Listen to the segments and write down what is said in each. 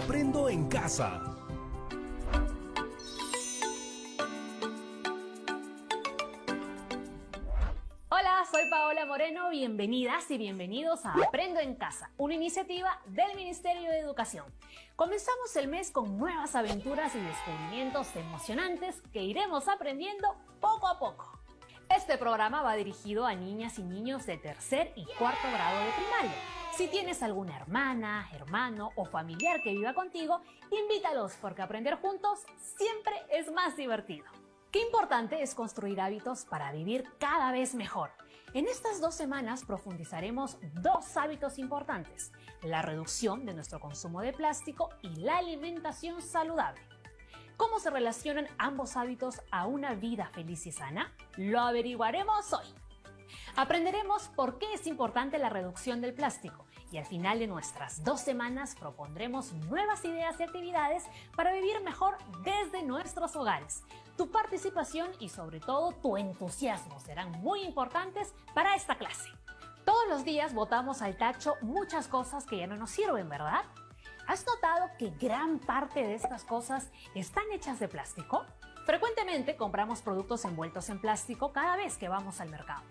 Aprendo en casa. Hola, soy Paola Moreno, bienvenidas y bienvenidos a Aprendo en Casa, una iniciativa del Ministerio de Educación. Comenzamos el mes con nuevas aventuras y descubrimientos emocionantes que iremos aprendiendo poco a poco. Este programa va dirigido a niñas y niños de tercer y cuarto grado de primaria. Si tienes alguna hermana, hermano o familiar que viva contigo, invítalos porque aprender juntos siempre es más divertido. Qué importante es construir hábitos para vivir cada vez mejor. En estas 2 semanas profundizaremos 2 hábitos importantes: la reducción de nuestro consumo de plástico y la alimentación saludable. ¿Cómo se relacionan ambos hábitos a una vida feliz y sana? Lo averiguaremos hoy. Aprenderemos por qué es importante la reducción del plástico y al final de nuestras 2 semanas propondremos nuevas ideas y actividades para vivir mejor desde nuestros hogares. Tu participación y sobre todo tu entusiasmo serán muy importantes para esta clase. Todos los días botamos al tacho muchas cosas que ya no nos sirven, ¿verdad? ¿Has notado que gran parte de estas cosas están hechas de plástico? Frecuentemente compramos productos envueltos en plástico cada vez que vamos al mercado.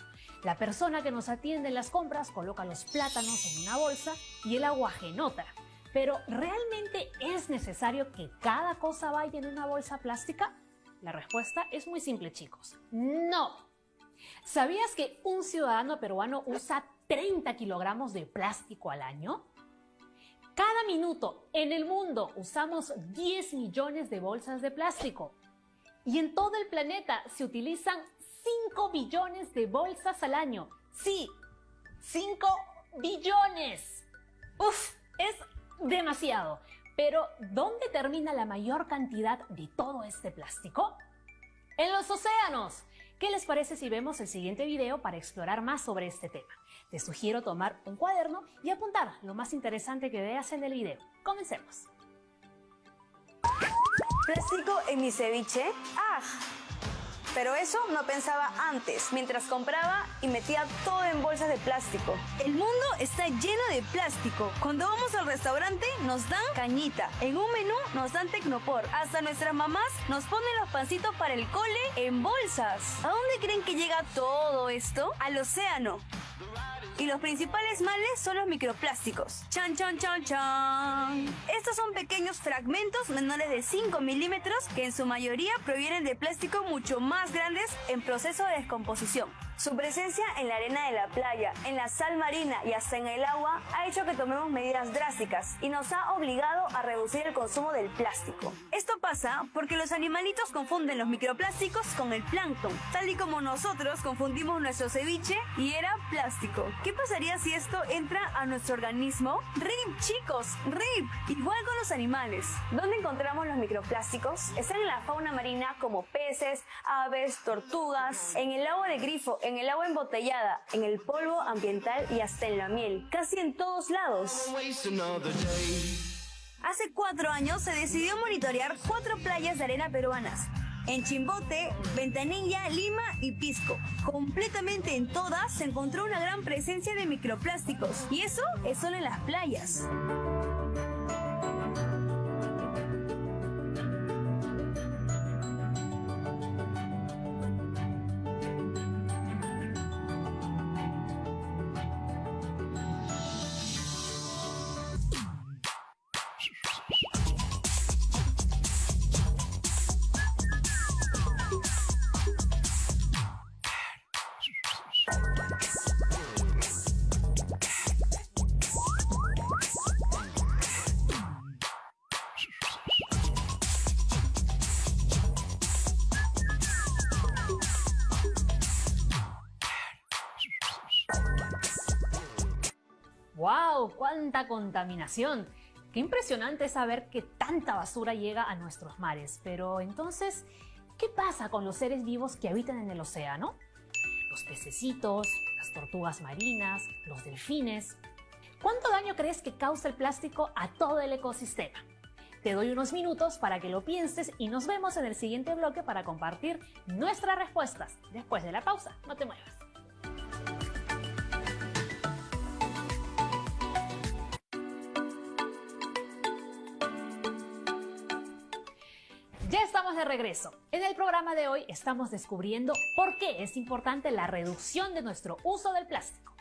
La persona que nos atiende en las compras coloca los plátanos en una bolsa y el aguaje en otra. Pero ¿realmente es necesario que cada cosa vaya en una bolsa plástica? La respuesta es muy simple, chicos. ¡No! ¿Sabías que un ciudadano peruano usa 30 kilogramos de plástico al año? Cada minuto en el mundo usamos 10 millones de bolsas de plástico. Y en todo el planeta se utilizan 5 billones de bolsas al año. Sí, 5 billones. ¡Uf! Es demasiado. Pero, ¿dónde termina la mayor cantidad de todo este plástico? ¡En los océanos! ¿Qué les parece si vemos el siguiente video para explorar más sobre este tema? Te sugiero tomar un cuaderno y apuntar lo más interesante que veas en el video. Comencemos. ¿Plástico en mi ceviche? ¡Ah! Pero eso no pensaba antes, mientras compraba y metía todo en bolsas de plástico. El mundo está lleno de plástico. Cuando vamos al restaurante nos dan cañita. En un menú nos dan tecnopor. Hasta nuestras mamás nos ponen los pancitos para el cole en bolsas. ¿A dónde creen que llega todo esto? Al océano. Y los principales males son los microplásticos. ¡Chan, chan, chan, chan! Estos son pequeños fragmentos menores de 5 milímetros que en su mayoría provienen de plástico mucho más grandes en proceso de descomposición. Su presencia en la arena de la playa, en la sal marina y hasta en el agua ha hecho que tomemos medidas drásticas y nos ha obligado a reducir el consumo del plástico. Esto pasa porque los animalitos confunden los microplásticos con el plancton, tal y como nosotros confundimos nuestro ceviche y era plástico. ¿Qué pasaría si esto entra a nuestro organismo? ¡RIP, chicos! ¡RIP! Igual con los animales. ¿Dónde encontramos los microplásticos? Están en la fauna marina como peces, aves, tortugas, en el agua de grifo, en el agua embotellada, en el polvo ambiental y hasta en la miel. Casi en todos lados. Hace 4 años se decidió monitorear 4 playas de arena peruanas. En Chimbote, Ventanilla, Lima y Pisco. Completamente en todas se encontró una gran presencia de microplásticos. Y eso es solo en las playas. ¡Wow! ¡Cuánta contaminación! Qué impresionante saber que tanta basura llega a nuestros mares. Pero entonces, ¿qué pasa con los seres vivos que habitan en el océano? Los pececitos, las tortugas marinas, los delfines. ¿Cuánto daño crees que causa el plástico a todo el ecosistema? Te doy unos minutos para que lo pienses y nos vemos en el siguiente bloque para compartir nuestras respuestas después de la pausa. No te muevas. estamos de regreso. En el programa de hoy estamos descubriendo por qué es importante la reducción de nuestro uso del plástico.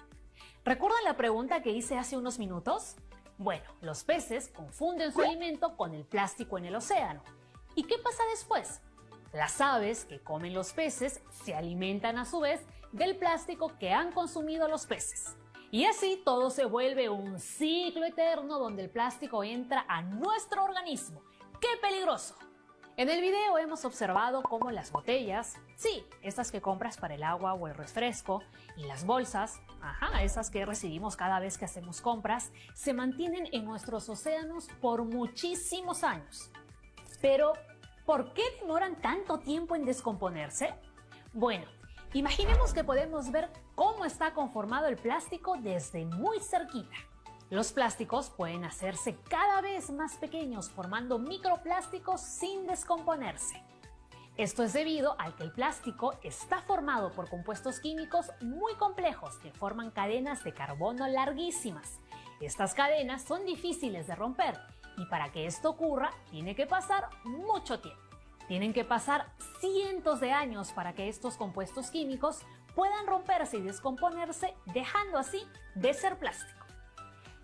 ¿Recuerdan la pregunta que hice hace unos minutos? Bueno, los peces confunden su alimento con el plástico en el océano. ¿Y qué pasa después? Las aves que comen los peces se alimentan a su vez del plástico que han consumido los peces. Y así todo se vuelve un ciclo eterno donde el plástico entra a nuestro organismo. ¡Qué peligroso! En el video hemos observado cómo las botellas, sí, estas que compras para el agua o el refresco, y las bolsas, esas que recibimos cada vez que hacemos compras, se mantienen en nuestros océanos por muchísimos años. Pero, ¿por qué demoran tanto tiempo en descomponerse? Bueno, imaginemos que podemos ver cómo está conformado el plástico desde muy cerquita. Los plásticos pueden hacerse cada vez más pequeños formando microplásticos sin descomponerse. Esto es debido a que el plástico está formado por compuestos químicos muy complejos que forman cadenas de carbono larguísimas. Estas cadenas son difíciles de romper y para que esto ocurra tiene que pasar mucho tiempo. Tienen que pasar cientos de años para que estos compuestos químicos puedan romperse y descomponerse, dejando así de ser plástico.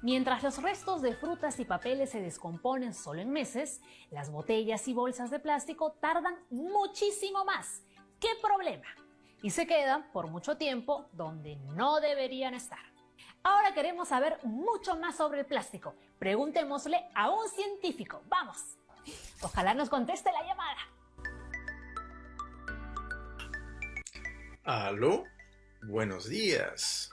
Mientras los restos de frutas y papeles se descomponen solo en meses, las botellas y bolsas de plástico tardan muchísimo más. ¿Qué problema? Y se quedan por mucho tiempo donde no deberían estar. Ahora queremos saber mucho más sobre el plástico. Preguntémosle a un científico. ¡Vamos! Ojalá nos conteste la llamada. ¿Aló? Buenos días.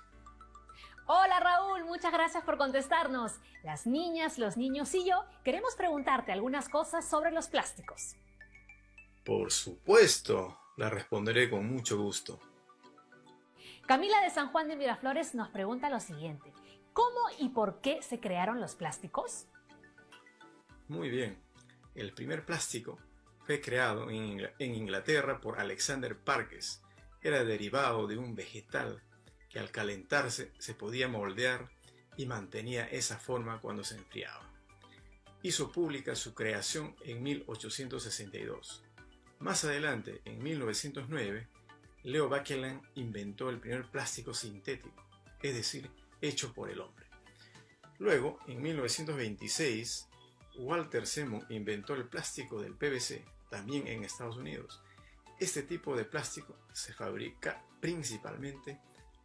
Hola Raúl, muchas gracias por contestarnos. Las niñas, los niños y yo queremos preguntarte algunas cosas sobre los plásticos. Por supuesto, la responderé con mucho gusto. Camila de San Juan de Miraflores nos pregunta lo siguiente. ¿Cómo y por qué se crearon los plásticos? Muy bien. El primer plástico fue creado en Inglaterra por Alexander Parkes. Era derivado de un vegetal que al calentarse se podía moldear y mantenía esa forma cuando se enfriaba. Hizo pública su creación en 1862. Más adelante, en 1909, Leo Baekeland inventó el primer plástico sintético, es decir, hecho por el hombre. Luego, en 1926, Walter Simon inventó el plástico del PVC, también en Estados Unidos. Este tipo de plástico se fabrica principalmente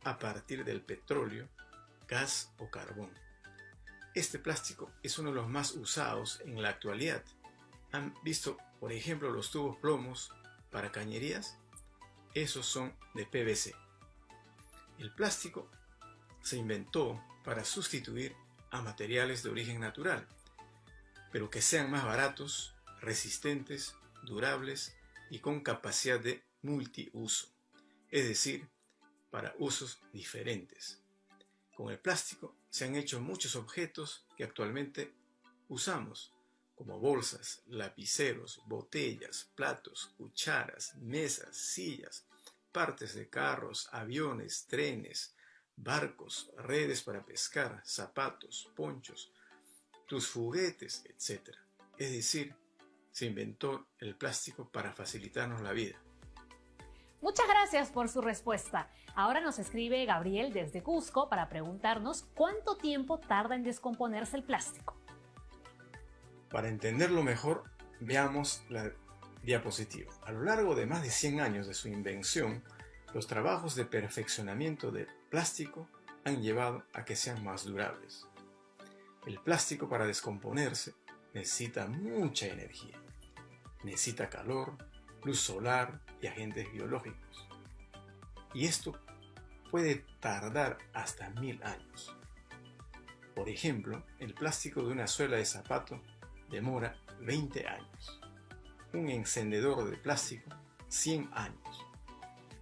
a partir del petróleo, gas o carbón. Este plástico es uno de los más usados en la actualidad. ¿Han visto, por ejemplo, los tubos plomos para cañerías? Esos son de PVC. El plástico se inventó para sustituir a materiales de origen natural, pero que sean más baratos, resistentes, durables y con capacidad de multiuso, es decir, para usos diferentes. Con el plástico se han hecho muchos objetos que actualmente usamos, como bolsas, lapiceros, botellas, platos, cucharas, mesas, sillas, partes de carros, aviones, trenes, barcos, redes para pescar, zapatos, ponchos, tus juguetes, etc. Es decir, se inventó el plástico para facilitarnos la vida. Muchas gracias por su respuesta. Ahora nos escribe Gabriel desde Cusco para preguntarnos cuánto tiempo tarda en descomponerse el plástico. Para entenderlo mejor, veamos la diapositiva. A lo largo de más de 100 años de su invención, los trabajos de perfeccionamiento del plástico han llevado a que sean más durables. El plástico, para descomponerse, necesita mucha energía. Necesita calor, luz solar y agentes biológicos. Y esto puede tardar hasta 1000 años. Por ejemplo, el plástico de una suela de zapato demora 20 años. Un encendedor de plástico, 100 años.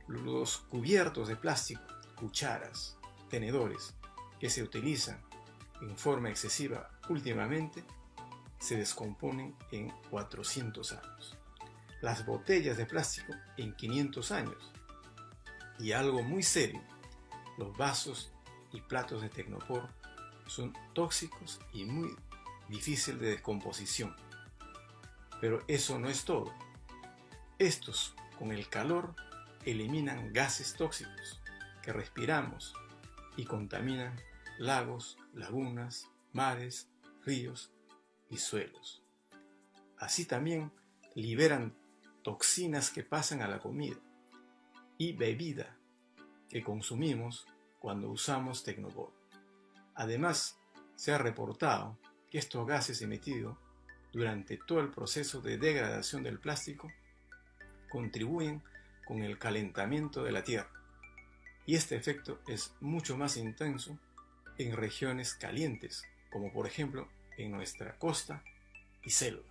Los cubiertos de plástico, cucharas, tenedores, que se utilizan en forma excesiva últimamente, se descomponen en 400 años. Las botellas de plástico en 500 años. Y algo muy serio, los vasos y platos de Tecnopor son tóxicos y muy difícil de descomposición. Pero eso no es todo. Estos, con el calor, eliminan gases tóxicos que respiramos y contaminan lagos, lagunas, mares, ríos y suelos. Así también liberan toxinas que pasan a la comida y bebida que consumimos cuando usamos Tecnobor. Además, se ha reportado que estos gases emitidos durante todo el proceso de degradación del plástico contribuyen con el calentamiento de la Tierra, y este efecto es mucho más intenso en regiones calientes, como por ejemplo en nuestra costa y selva,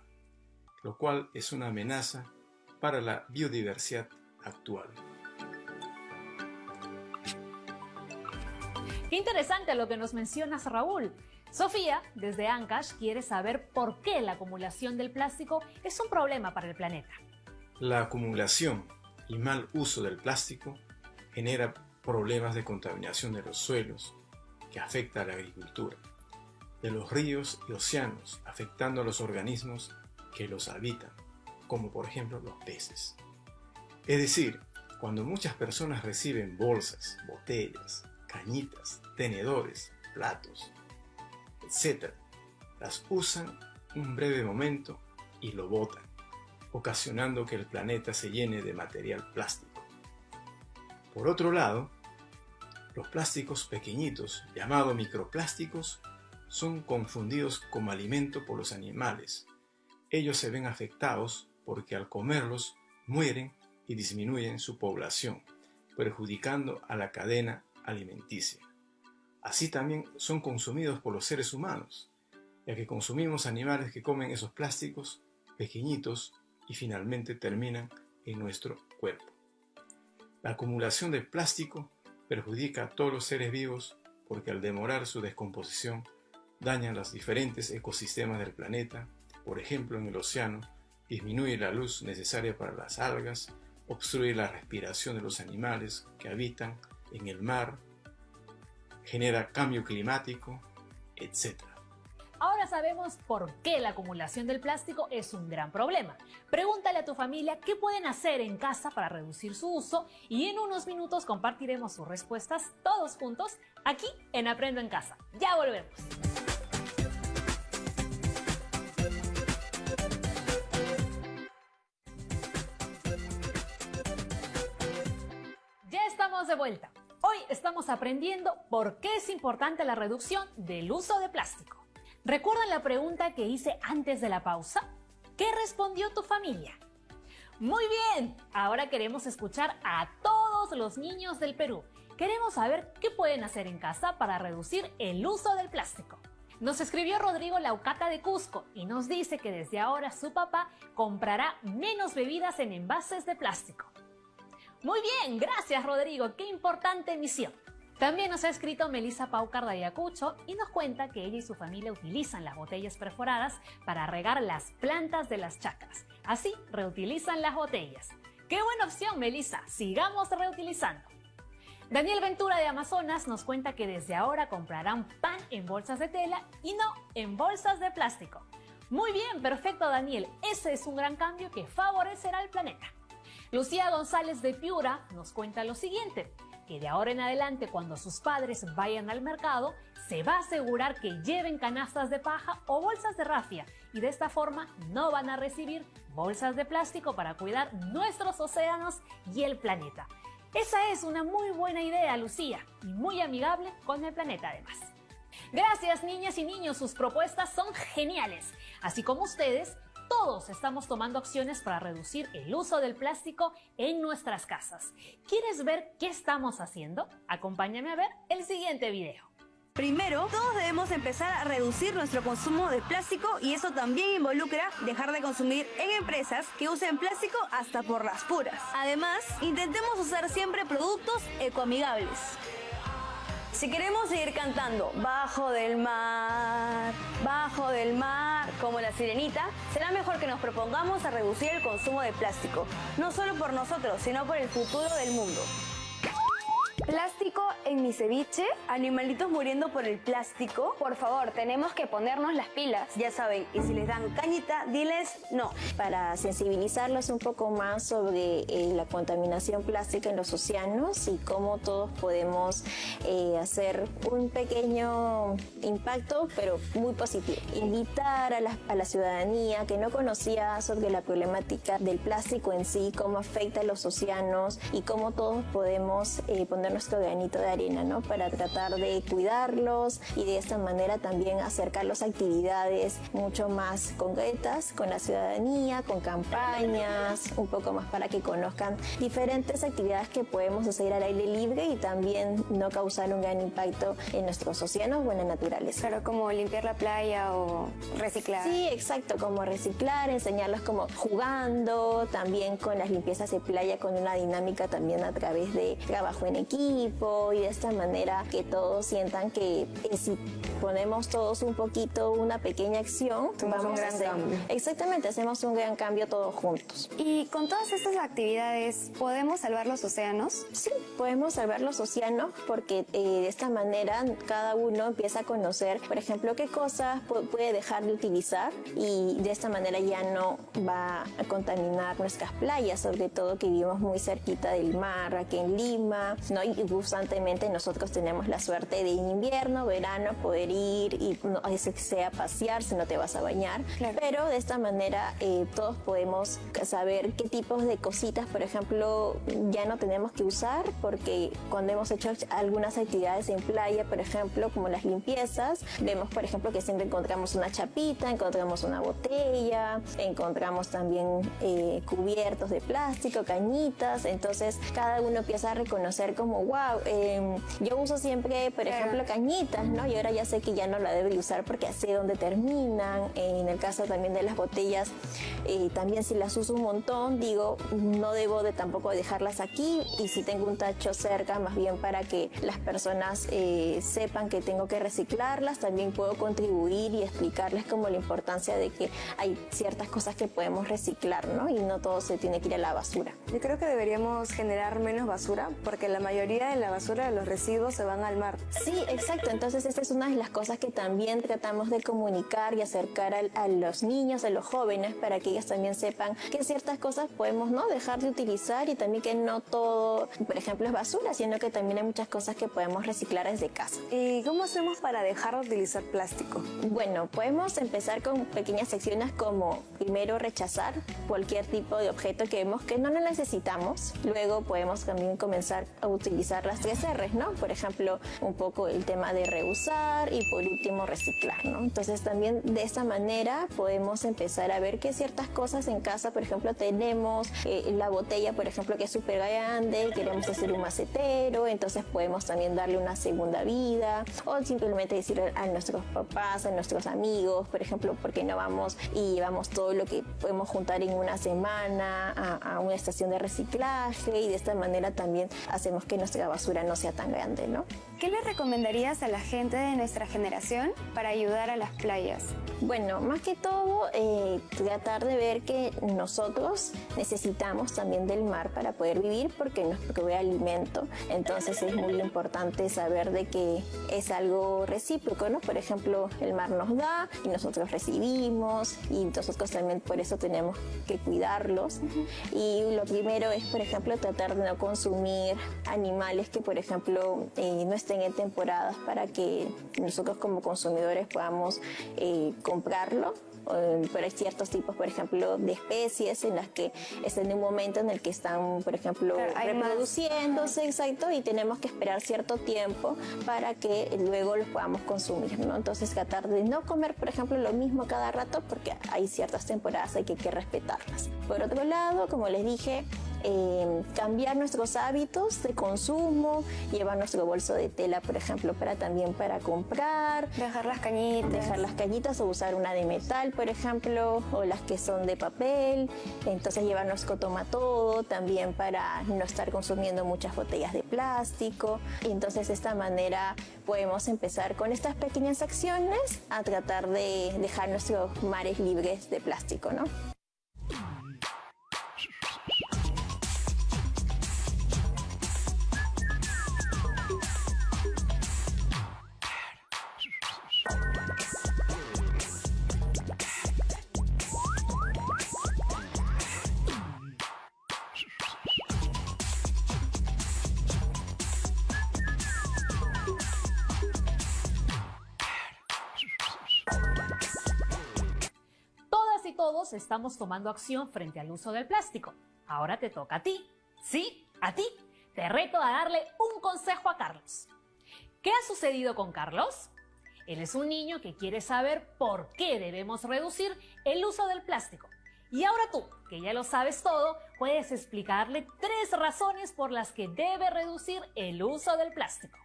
lo cual es una amenaza para la biodiversidad actual. Qué interesante lo que nos mencionas, Raúl. Sofía, desde Ancash, quiere saber por qué la acumulación del plástico es un problema para el planeta. La acumulación y mal uso del plástico genera problemas de contaminación de los suelos, que afecta a la agricultura, de los ríos y océanos, afectando a los organismos que los habitan, como por ejemplo los peces. Es decir, cuando muchas personas reciben bolsas, botellas, cañitas, tenedores, platos, etc., las usan un breve momento y lo botan, ocasionando que el planeta se llene de material plástico. Por otro lado, los plásticos pequeñitos, llamados microplásticos, son confundidos como alimento por los animales. Ellos se ven afectados porque al comerlos mueren y disminuyen su población, perjudicando a la cadena alimenticia. Así también son consumidos por los seres humanos, ya que consumimos animales que comen esos plásticos pequeñitos y finalmente terminan en nuestro cuerpo. La acumulación de plástico perjudica a todos los seres vivos porque al demorar su descomposición dañan los diferentes ecosistemas del planeta. Por ejemplo, en el océano disminuye la luz necesaria para las algas, obstruye la respiración de los animales que habitan en el mar, genera cambio climático, etc. Ahora sabemos por qué la acumulación del plástico es un gran problema. Pregúntale a tu familia qué pueden hacer en casa para reducir su uso y en unos minutos compartiremos sus respuestas todos juntos aquí en Aprendo en Casa. Ya volvemos. Ya estamos de vuelta. Hoy estamos aprendiendo por qué es importante la reducción del uso de plástico. ¿Recuerdan la pregunta que hice antes de la pausa? ¿Qué respondió tu familia? Muy bien, ahora queremos escuchar a todos los niños del Perú. Queremos saber qué pueden hacer en casa para reducir el uso del plástico. Nos escribió Rodrigo Laucata de Cusco y nos dice que desde ahora su papá comprará menos bebidas en envases de plástico. Muy bien, gracias Rodrigo, qué importante misión. También nos ha escrito Melissa Paucar de Ayacucho y nos cuenta que ella y su familia utilizan las botellas perforadas para regar las plantas de las chacras. Así reutilizan las botellas. ¡Qué buena opción, Melissa! Sigamos reutilizando. Daniel Ventura de Amazonas nos cuenta que desde ahora comprarán pan en bolsas de tela y no en bolsas de plástico. Muy bien, perfecto Daniel, ese es un gran cambio que favorecerá al planeta. Lucía González de Piura nos cuenta lo siguiente, que de ahora en adelante cuando sus padres vayan al mercado, se va a asegurar que lleven canastas de paja o bolsas de rafia y de esta forma no van a recibir bolsas de plástico para cuidar nuestros océanos y el planeta. Esa es una muy buena idea, Lucía, y muy amigable con el planeta además. Gracias niñas y niños, sus propuestas son geniales. Así como ustedes, todos estamos tomando acciones para reducir el uso del plástico en nuestras casas. ¿Quieres ver qué estamos haciendo? Acompáñame a ver el siguiente video. Primero, todos debemos empezar a reducir nuestro consumo de plástico y eso también involucra dejar de consumir en empresas que usen plástico hasta por las puras. Además, intentemos usar siempre productos ecoamigables. Si queremos seguir cantando bajo del mar, como la sirenita, será mejor que nos propongamos a reducir el consumo de plástico, no solo por nosotros, sino por el futuro del mundo. Plástico en mi ceviche, animalitos muriendo por el plástico. Por favor, tenemos que ponernos las pilas. Ya saben, y si les dan cañita, diles no. Para sensibilizarlos un poco más sobre la contaminación plástica en los océanos y cómo todos podemos hacer un pequeño impacto, pero muy positivo. Invitar a la ciudadanía que no conocía sobre la problemática del plástico en sí, cómo afecta a los océanos y cómo todos podemos poner nuestro granito de arena, ¿no? Para tratar de cuidarlos y de esta manera también acercarlos a actividades mucho más concretas con la ciudadanía, con campañas, un poco más para que conozcan diferentes actividades que podemos hacer al aire libre y también no causar un gran impacto en nuestros océanos o en la naturaleza. Claro, como limpiar la playa o reciclar. Sí, exacto, como reciclar, enseñarlos como jugando, también con las limpiezas de playa, con una dinámica también a través de trabajo en equipo y de esta manera que todos sientan que si ponemos todos un poquito, una pequeña acción, vamos a hacer. Exactamente, hacemos un gran cambio todos juntos. Y con todas estas actividades, ¿podemos salvar los océanos? Sí, podemos salvar los océanos porque de esta manera cada uno empieza a conocer, por ejemplo, qué cosas puede dejar de utilizar y de esta manera ya no va a contaminar nuestras playas, sobre todo que vivimos muy cerquita del mar, aquí en Lima, ¿no? Y constantemente nosotros tenemos la suerte de en invierno, verano, poder ir y no sea pasear si no te vas a bañar, claro. Pero de esta manera todos podemos saber qué tipos de cositas, por ejemplo, ya no tenemos que usar porque cuando hemos hecho algunas actividades en playa, por ejemplo, como las limpiezas, vemos, por ejemplo, que siempre encontramos una chapita, encontramos una botella, encontramos también cubiertos de plástico, cañitas, entonces cada uno empieza a reconocer como, wow, yo uso siempre, por ejemplo, cañitas, ¿no? Y ahora ya sé que ya no la debo de usar porque sé dónde terminan. En el caso también de las botellas, también si las uso un montón, digo, no debo de tampoco dejarlas aquí y si tengo un tacho cerca, más bien para que las personas sepan que tengo que reciclarlas, también puedo contribuir y explicarles como la importancia de que hay ciertas cosas que podemos reciclar, ¿no? Y no todo se tiene que ir a la basura. Yo creo que deberíamos generar menos basura porque la mayoría de la basura de los residuos se van al mar. Sí, exacto. Entonces esta es una de las cosas que también tratamos de comunicar y acercar a los niños, a los jóvenes, para que ellos también sepan que ciertas cosas podemos no dejar de utilizar y también que no todo, por ejemplo, es basura, sino que también hay muchas cosas que podemos reciclar desde casa. ¿Y cómo hacemos para dejar de utilizar plástico? Bueno, podemos empezar con pequeñas secciones como primero rechazar cualquier tipo de objeto que vemos que no lo necesitamos. Luego podemos también comenzar a utilizar las 3 R's, ¿no? Por ejemplo, un poco el tema de reusar y por último reciclar, ¿no? Entonces también de esta manera podemos empezar a ver que ciertas cosas en casa, por ejemplo, tenemos la botella, por ejemplo, que es súper grande y queremos hacer un macetero, entonces podemos también darle una segunda vida o simplemente decir a nuestros papás, a nuestros amigos, por ejemplo, ¿por qué no vamos y llevamos todo lo que podemos juntar en una semana a una estación de reciclaje y de esta manera también hacemos que nuestra basura no sea tan grande, ¿no? ¿Qué le recomendarías a la gente de nuestra generación para ayudar a las playas? Bueno, más que todo, tratar de ver que nosotros necesitamos también del mar para poder vivir porque nos provee alimento. Entonces es muy importante saber de que es algo recíproco, ¿no? Por ejemplo, el mar nos da y nosotros recibimos y nosotros también por eso tenemos que cuidarlos. Y lo primero es, por ejemplo, tratar de no consumir animales que, por ejemplo, no estén en temporadas para que nosotros como consumidores podamos comprarlo. Pero hay ciertos tipos, por ejemplo, de especies en las que están en un momento en el que están, por ejemplo, reproduciéndose, exacto, y tenemos que esperar cierto tiempo para que luego los podamos consumir, ¿no? Entonces tratar de no comer, por ejemplo, lo mismo cada rato porque hay ciertas temporadas hay que respetarlas. Por otro lado, como les dije, cambiar nuestros hábitos de consumo, llevar nuestro bolso de tela, por ejemplo, para comprar, dejar las cañitas o usar una de metal, por ejemplo, o las que son de papel. Entonces llevarnos cotomatodo también para no estar consumiendo muchas botellas de plástico. Y entonces de esta manera podemos empezar con estas pequeñas acciones a tratar de dejar nuestros mares libres de plástico, ¿no? todos estamos tomando acción frente al uso del plástico. Ahora te toca a ti. Sí, a ti. Te reto a darle un consejo a Carlos. ¿Qué ha sucedido con Carlos? Él es un niño que quiere saber por qué debemos reducir el uso del plástico. Y ahora tú, que ya lo sabes todo, puedes explicarle 3 razones por las que debe reducir el uso del plástico.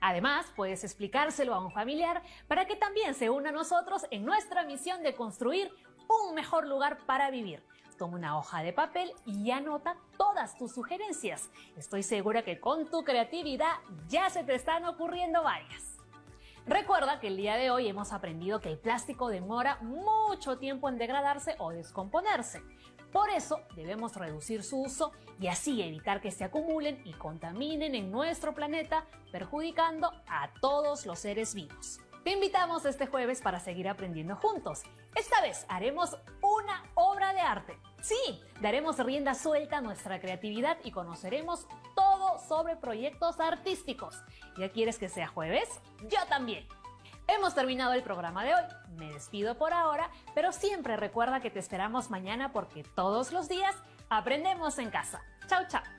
Además, puedes explicárselo a un familiar para que también se una a nosotros en nuestra misión de construir un mejor lugar para vivir. Toma una hoja de papel y anota todas tus sugerencias. Estoy segura que con tu creatividad ya se te están ocurriendo varias. Recuerda que el día de hoy hemos aprendido que el plástico demora mucho tiempo en degradarse o descomponerse. Por eso debemos reducir su uso y así evitar que se acumulen y contaminen en nuestro planeta, perjudicando a todos los seres vivos. Te invitamos este jueves para seguir aprendiendo juntos. Esta vez haremos una obra de arte. Sí, daremos rienda suelta a nuestra creatividad y conoceremos todo sobre proyectos artísticos. ¿Ya quieres que sea jueves? Yo también. Hemos terminado el programa de hoy. Me despido por ahora, pero siempre recuerda que te esperamos mañana porque todos los días aprendemos en casa. Chao, chao.